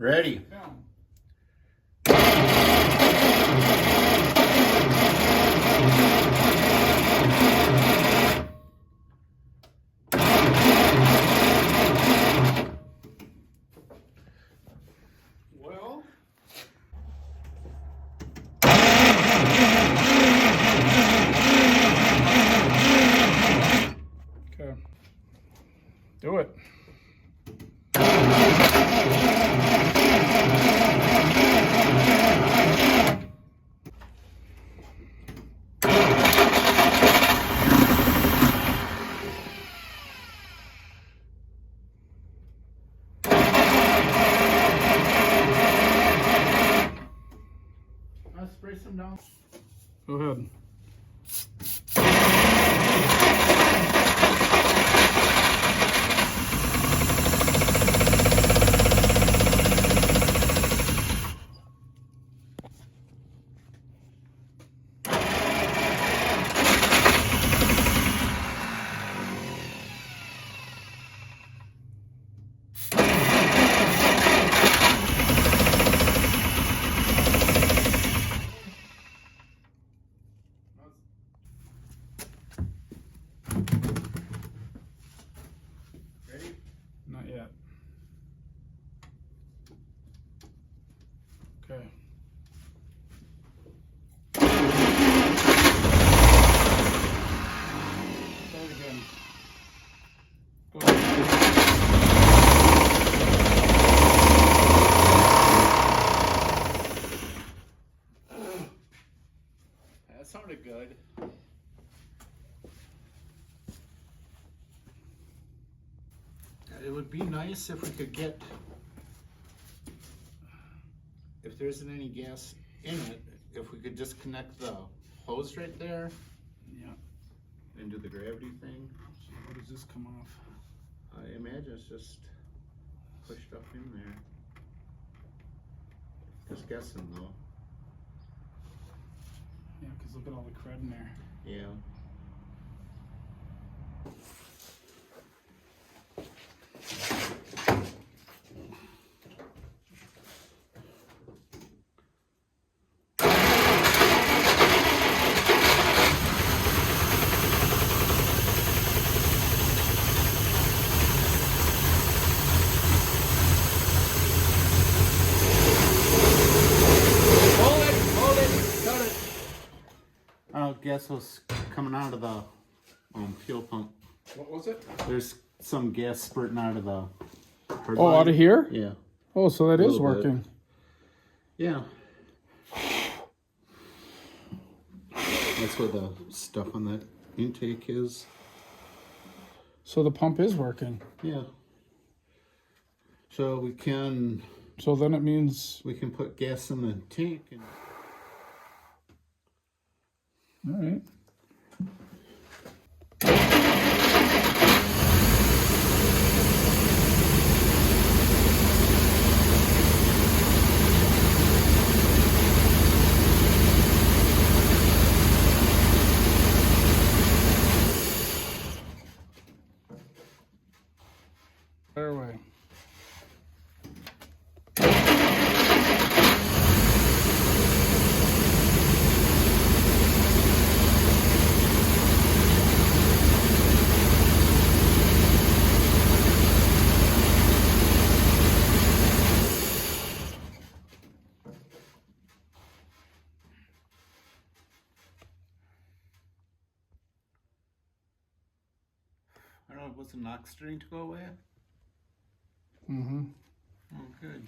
Ready. Down. Well, okay. Do it. Spray some down. Go ahead. Ready? Not yet. Okay. Try it again. Go ahead. That sounded good. It would be nice if we could get, if there isn't any gas in it, if we could just connect the hose right there Yeah. and do the gravity thing. So what does this come off? I imagine it's just pushed up in there. Just guessing though. Yeah, because look at all the crud in there. Yeah. Gas was coming out of the fuel pump. What was it? There's some gas spurting out of the hard Oh, line. out of here? Yeah. Oh, so that A is little bit. working. Yeah. That's where the stuff on that intake is. So the pump is working. Yeah. So we can So then it means, put gas in the tank and all right. Airway. I don't know, was the knock starting to go away? Mm-hmm. Oh, good.